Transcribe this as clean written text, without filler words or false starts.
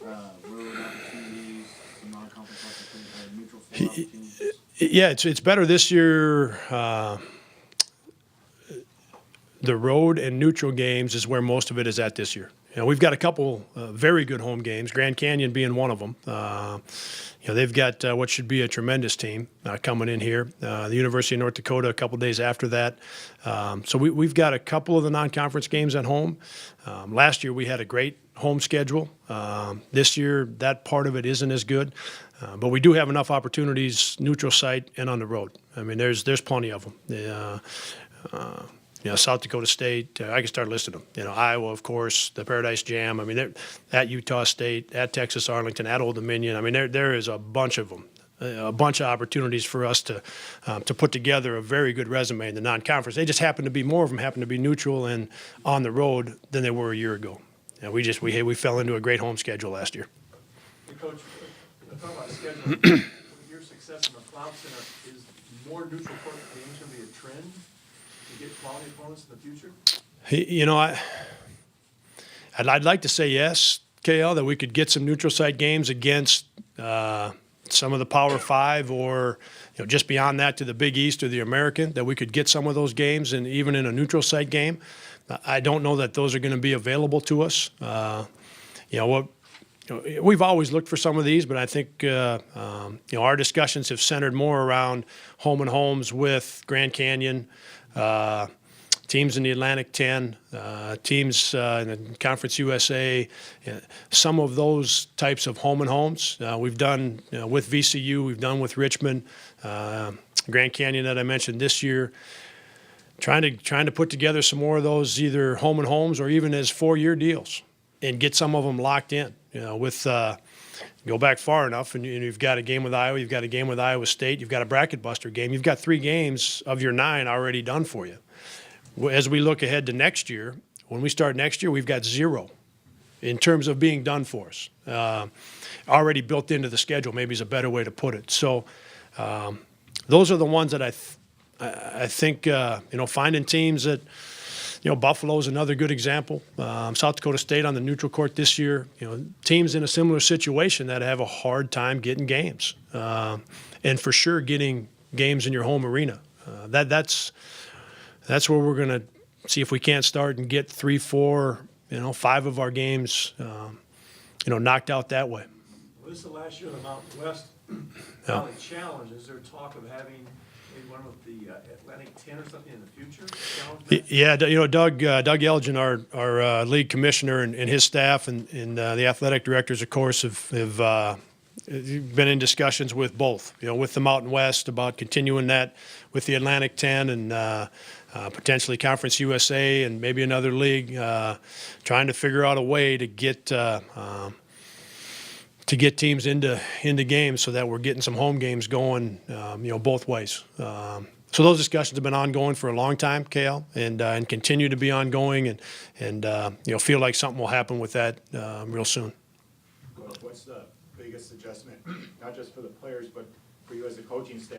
road opportunities, some non-conference opportunities, neutral floor opportunities? Yeah, it's better this year. The road and neutral games is where most of it is at this year. We've got a couple very good home games, Grand Canyon being one of them. They've got what should be a tremendous team coming in here. The University of North Dakota a couple days after that. So we've got a couple of the non-conference games at home. Last year we had a great home schedule. This year that part of it isn't as good. But we do have enough opportunities, neutral site and on the road. I mean, there's plenty of them. South Dakota State, I can start listing them. Iowa, of course, the Paradise Jam. I mean, they're at Utah State, at Texas Arlington, at Old Dominion. I mean, there is a bunch of them, a bunch of opportunities for us to put together a very good resume in the non-conference. They just happen to be, more of them happen to be neutral and on the road than they were a year ago. We fell into a great home schedule last year. Hey, Coach, talking about schedule, your success in the Cloud Center, is more neutral court games going to be a trend to get quality opponents in the future? I'd like to say yes, KL, that we could get some neutral site games against some of the Power Five, or just beyond that to the Big East or the American, that we could get some of those games, and even in a neutral site game. I don't know that those are going to be available to us. We've always looked for some of these, but I think our discussions have centered more around home and homes with Grand Canyon, teams in the Atlantic 10, teams in the Conference USA, some of those types of home and homes. We've done with VCU, we've done with Richmond, Grand Canyon that I mentioned this year. Trying to put together some more of those, either home and homes or even as 4-year deals, and get some of them locked in. Go back far enough, and you've got a game with Iowa, you've got a game with Iowa State, you've got a bracket buster game, you've got 3 games of your 9 already done for you. As we look ahead to next year, when we start next year, we've got 0 in terms of being done for us. Already built into the schedule, maybe is a better way to put it. So those are the ones that I think, finding teams that, Buffalo's another good example. South Dakota State on the neutral court this year. Teams in a similar situation that have a hard time getting games, and for sure getting games in your home arena. That's where we're going to see if we can't start and get 3, 4, 5 of our games, knocked out that way. Well, this is the last year of the Mountain West Valley Challenge. Is there talk of having maybe one with the Atlantic 10 or something in the future? Yeah, Doug Elgin, our league commissioner, and his staff, and the athletic directors, of course, have been in discussions with both, with the Mountain West about continuing that with the Atlantic 10 and potentially Conference USA and maybe another league, trying to figure out a way to get teams into games so that we're getting some home games going, both ways. So those discussions have been ongoing for a long time, KL, and continue to be ongoing, and feel like something will happen with that real soon. What's the biggest adjustment, not just for the players, but for you as a coaching staff?